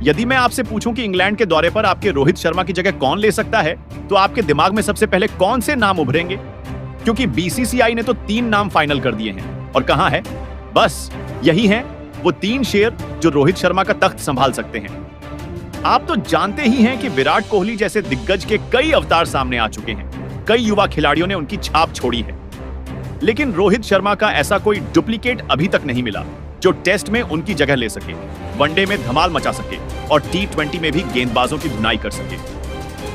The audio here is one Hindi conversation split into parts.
यदि मैं आपसे पूछूं कि इंग्लैंड के दौरे पर आपके रोहित शर्मा की जगह कौन ले सकता है, तो आपके दिमाग में सबसे पहले कौन से नाम उभरेंगे? क्योंकि बीसीसीआई ने तो 3 नाम फाइनल कर दिए हैं, और कहां है? बस यही हैं वो 3 शेर जो रोहित शर्मा का तख्त संभाल सकते हैं। आप तो जानते ही हैं कि विराट कोहली जैसे दिग्गज के कई अवतार सामने आ चुके हैं, कई युवा खिलाड़ियों ने उनकी छाप छोड़ी है, लेकिन रोहित शर्मा का ऐसा कोई डुप्लीकेट अभी तक नहीं मिला जो टेस्ट में उनकी जगह ले सके, वनडे में धमाल मचा सके और T20 में भी गेंदबाजों की धुनाई कर सके।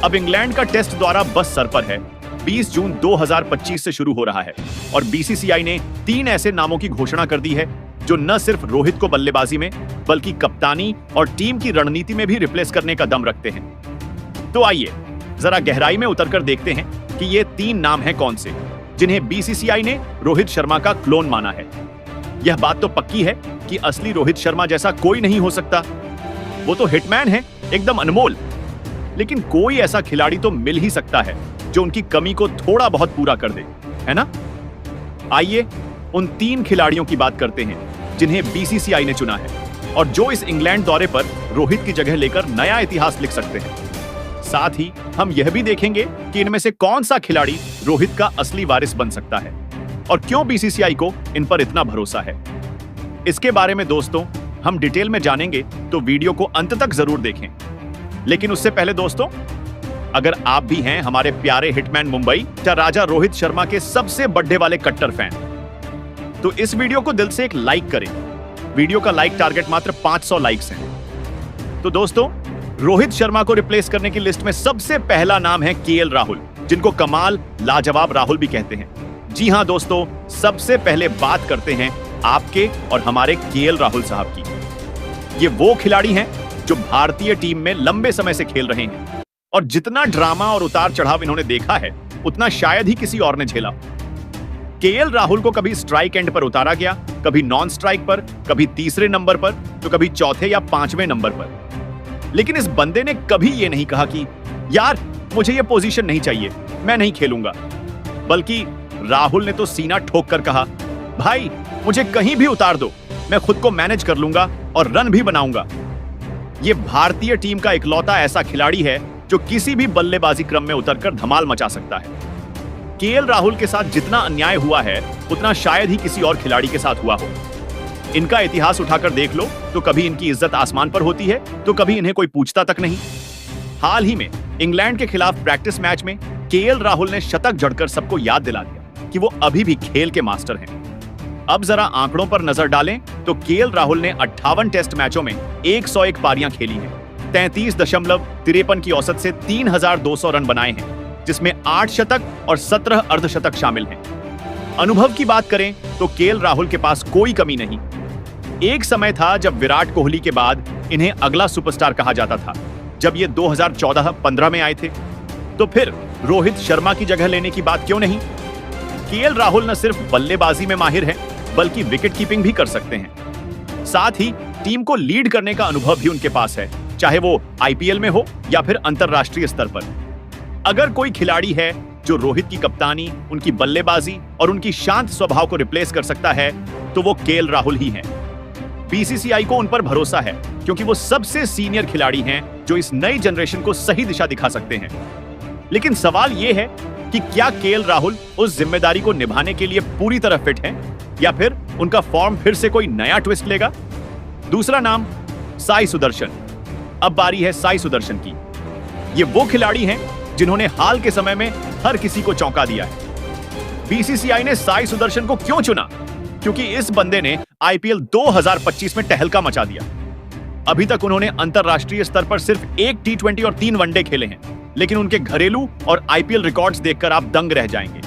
अब इंग्लैंड का टेस्ट दौरा बस सर पर है। 20 जून 2025 से शुरू हो रहा है और बीसीसीआई ने 3 ऐसे नामों की घोषणा कर दी है जो न सिर्फ रोहित को बल्लेबाजी में बल्कि कप्तानी और टीम की रणनीति में भी रिप्लेस करने का दम रखते हैं। तो आइए जरा गहराई में उतरकर देखते हैं कि ये 3 नाम हैं कौन से, जिन्हें बीसीसीआई ने रोहित शर्मा का क्लोन माना है। यह बात तो पक्की है कि असली रोहित शर्मा जैसा कोई नहीं हो सकता। वो तो हिटमैन है, एकदम अनमोल, लेकिन कोई ऐसा खिलाड़ी तो मिल ही सकता है जो उनकी कमी को थोड़ा बहुत पूरा कर दे, है ना? आइए उन 3 खिलाड़ियों की बात करते हैं जिन्हें बीसीसीआई ने चुना है और जो इस इंग्लैंड दौरे पर रोहित की जगह लेकर नया इतिहास लिख सकते हैं। साथ ही हम यह भी देखेंगे कि इनमें से कौन सा खिलाड़ी रोहित का असली वारिस बन सकता है और क्यों बीसीसीआई को इन पर इतना भरोसा है। इसके बारे में दोस्तों हम डिटेल में जानेंगे, तो वीडियो को अंत तक जरूर देखें। लेकिन उससे पहले दोस्तों, अगर आप भी हैं हमारे प्यारे हिटमैन मुंबई या राजा रोहित शर्मा के सबसे बड्डे वाले कट्टर फैन, तो इस वीडियो को दिल से एक लाइक करें। वीडियो का लाइक टारगेट मात्र 500 लाइक्स है। तो दोस्तों, रोहित शर्मा को रिप्लेस करने की लिस्ट में सबसे पहला नाम है केएल राहुल, जिनको कमाल लाजवाब राहुल भी कहते हैं। जी हां दोस्तों, सबसे पहले बात करते हैं आपके और हमारे केएल राहुल साहब की। ये वो खिलाड़ी हैं जो भारतीय टीम में लंबे समय से खेल रहे हैं और जितना ड्रामा और उतार चढ़ाव इन्होंने देखा है उतना शायद ही किसी और ने झेला। केएल राहुल को कभी स्ट्राइक एंड पर उतारा गया, कभी नॉन स्ट्राइक पर, कभी तीसरे नंबर पर, तो कभी चौथे या 5वें नंबर पर। लेकिन इस बंदे ने कभी यह नहीं कहा कि यार मुझे यह पोजीशन नहीं चाहिए, मैं नहीं खेलूंगा। बल्कि राहुल ने तो सीना ठोक कर कहा, भाई मुझे कहीं भी उतार दो, मैं खुद को मैनेज कर लूंगा और रन भी बनाऊंगा। यह भारतीय टीम का इकलौता ऐसा खिलाड़ी है जो किसी भी बल्लेबाजी क्रम में उतरकर धमाल मचा सकता है। केएल राहुल के साथ जितना अन्याय हुआ है उतना शायद ही किसी और खिलाड़ी के साथ हुआ हो। इनका इतिहास उठाकर देख लो तो कभी इनकी इज्जत आसमान पर होती है तो कभी इन्हें कोई पूछता तक नहीं। हाल ही में इंग्लैंड के खिलाफ प्रैक्टिस मैच में केएल राहुल ने शतक जड़कर सबको याद दिला दिया कि वो अभी भी खेल के मास्टर हैं। अब जरा आंकड़ों पर नजर डालें तो केएल राहुल ने 58 टेस्ट मैचों में 101 पारियां खेली हैं, 33.53 की औसत से 3200 रन बनाए हैं, जिसमें 8 शतक और 17 अर्धशतक शामिल हैं। अनुभव की बात करें तो केएल राहुल के पास कोई कमी नहीं। एक समय था जब विराट कोहली के बाद इन्हें अगला सुपरस्टार कहा जाता था, जब ये 2014-15 में आए थे। तो फिर रोहित शर्मा की जगह लेने की बात क्यों नहीं? केएल राहुल न सिर्फ बल्लेबाजी में माहिर है बल्कि विकेट कीपिंग भी कर सकते हैं। साथ ही टीम को लीड करने का अनुभव भी उनके पास है, चाहे वो आईपीएल में हो या फिर अंतरराष्ट्रीय स्तर पर। अगर कोई खिलाड़ी है जो रोहित की कप्तानी, उनकी बल्लेबाजी और उनकी शांत स्वभाव को रिप्लेस कर सकता है तो वो केएल राहुल ही हैं। बीसीसीआई को उन पर भरोसा है क्योंकि वो सबसे सीनियर खिलाड़ी हैं जो इस नई जनरेशन को सही दिशा दिखा सकते हैं। लेकिन सवाल ये है कि क्या केएल राहुल उस जिम्मेदारी को निभाने के लिए पूरी तरह फिट हैं या फिर उनका फॉर्म फिर से कोई नया ट्विस्ट लेगा? दूसरा नाम साई सुदर्शन। अब बारी है साई सुदर्शन की। ये वो खिलाड़ी हैं जिन्होंने हाल के समय में हर किसी को चौंका दिया है। बीसीसीआई ने साई सुदर्शन को क्यों चुना? क्योंकि इस बंदे ने आईपीएल 2025 में तहलका मचा दिया। अभी तक उन्होंने अंतरराष्ट्रीय स्तर पर सिर्फ 1 T20 और 3 वनडे खेले हैं, लेकिन उनके घरेलू और आईपीएल रिकॉर्ड्स देखकर आप दंग रह जाएंगे।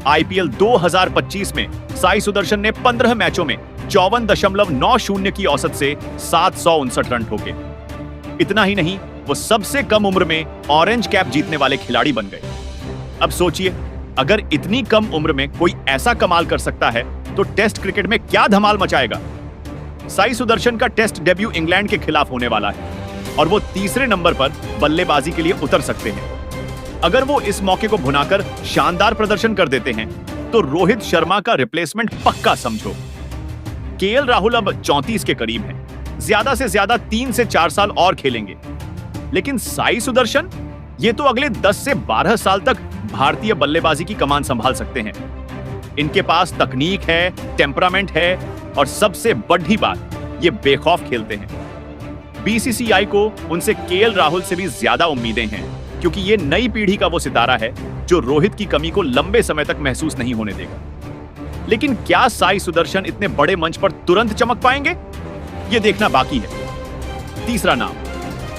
आईपीएल 2025 में साई सुदर्शन ने 15 मैचों में 54.90 की औसत से 759 रन ठोके। इतना ही नहीं, वो सबसे कम उम्र में ऑरेंज कैप जीतने वाले खिलाड़ी बन गए। अब सोचिए, अगर इतनी कम उम्र में कोई ऐसा कमाल कर सकता है तो टेस्ट क्रिकेट में क्या धमाल मचाएगा। साई सुदर्शन का टेस्ट डेब्यू इंग्लैंड के खिलाफ होने वाला है और वो तीसरे नंबर पर बल्लेबाजी के लिए उतर सकते हैं। अगर वो इस मौके को भुनाकर शानदार प्रदर्शन कर देते हैं तो रोहित शर्मा का रिप्लेसमेंट पक्का समझो। केएल राहुल अब 34 के करीब हैं ज्यादा से ज्यादा 3 से 4 साल और खेलेंगे। लेकिन साई सुदर्शन, ये तो अगले 10 से 12 साल तक भारतीय बल्लेबाजी की कमान संभाल सकते हैं। इनके पास तकनीक है, टेम्परामेंट है और सबसे बड़ी बात, ये बेखौफ खेलते हैं। बीसीसीआई को उनसे केएल राहुल से भी ज्यादा उम्मीदें हैं, क्योंकि ये नई पीढ़ी का वो सितारा है जो रोहित की कमी को लंबे समय तक महसूस नहीं होने देगा। लेकिन क्या साई सुदर्शन इतने बड़े मंच पर तुरंत चमक पाएंगे, ये देखना बाकी है। तीसरा नाम,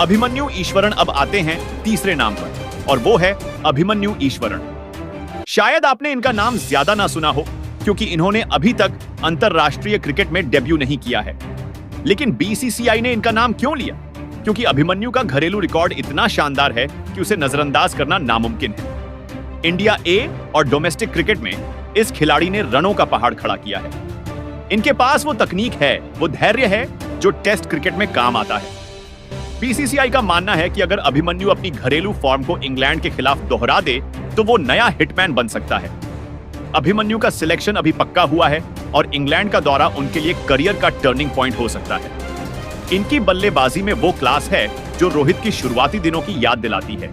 अभिमन्यु ईश्वरन अब आते हैं तीसरे नाम पर, और वो है अभिमन्यु ईश्वरन। शायद आपने इनका नाम ज्यादा ना सुना हो, क्योंकि इन्होंने अभी तक अंतरराष्ट्रीय क्रिकेट में डेब्यू नहीं किया है। लेकिन बीसीसीआई ने इनका नाम क्यों लिया? क्योंकि अभिमन्यु का घरेलू रिकॉर्ड इतना शानदार है कि उसे नजरअंदाज करना नामुमकिन है। इंडिया ए और डोमेस्टिक क्रिकेट में इस खिलाड़ी ने रनों का पहाड़ खड़ा किया है। इनके पास वो तकनीक है, वो धैर्य है जो टेस्ट क्रिकेट में काम आता है। बीसीसीआई का मानना है कि अगर अभिमन्यु अपनी घरेलू फॉर्म को इंग्लैंड के खिलाफ दोहरा दे तो वो नया हिटमैन बन सकता है। अभिमन्यु का सिलेक्शन अभी पक्का हुआ है और इंग्लैंड का दौरा उनके लिए करियर का टर्निंग पॉइंट हो सकता है। इनकी बल्लेबाजी में वो क्लास है जो रोहित की शुरुआती दिनों की याद दिलाती है।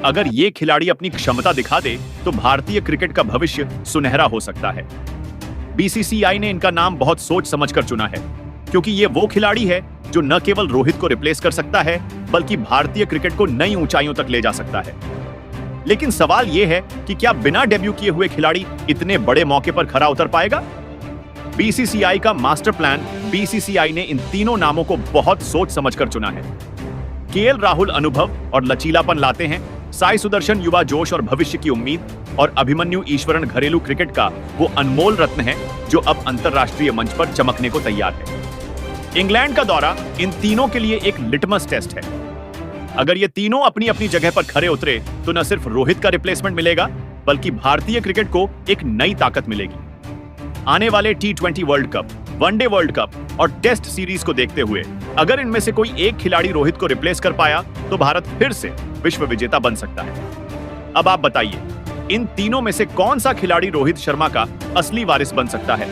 अगर ये खिलाड़ी अपनी क्षमता दिखा दे तो भारतीय क्रिकेट का भविष्य सुनहरा हो सकता है। बीसीसीआई ने इनका नाम बहुत सोच समझकर चुना है, क्योंकि ये वो खिलाड़ी है जो न केवल रोहित को रिप्लेस कर सकता है, बल्कि भारतीय क्रिकेट को नई ऊंचाइयों तक ले जा सकता है। लेकिन सवाल यह है कि क्या बिना डेब्यू किए हुए खिलाड़ी इतने बड़े मौके पर खरा उतर पाएगा? बीसीसीआई का मास्टर प्लान, बीसीसीआई ने इन तीनों नामों को बहुत सोच समझकर चुना है। केएल राहुल अनुभव और लचीलापन लाते हैं, साई सुदर्शन युवा जोश और भविष्य की उम्मीद, और अभिमन्यु ईश्वरन घरेलू क्रिकेट का वो अनमोल रत्न है जो अब अंतरराष्ट्रीय मंच पर चमकने को तैयार है। इंग्लैंड का दौरा इन तीनों के लिए एक लिटमस टेस्ट है। अगर ये तीनों अपनी अपनी जगह पर खरे उतरे तो न सिर्फ रोहित का रिप्लेसमेंट मिलेगा, बल्कि भारतीय क्रिकेट को एक नई ताकत मिलेगी। आने वाले T20 world cup, one day world cup और टेस्ट सीरीज को देखते हुए अगर इनमें से कोई एक खिलाड़ी रोहित को रिप्लेस कर पाया तो भारत फिर से विश्व विजेता बन सकता है। अब आप बताइए, इन तीनों में से कौन सा खिलाड़ी रोहित शर्मा का असली वारिस बन सकता है?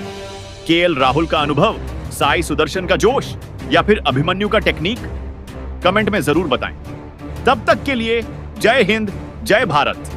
केएल राहुल का अनुभव, साई सुदर्शन का जोश, या फिर अभिमन्यु का टेक्निक? कमेंट में जरूर बताएं। तब तक के लिए जय हिंद, जय भारत।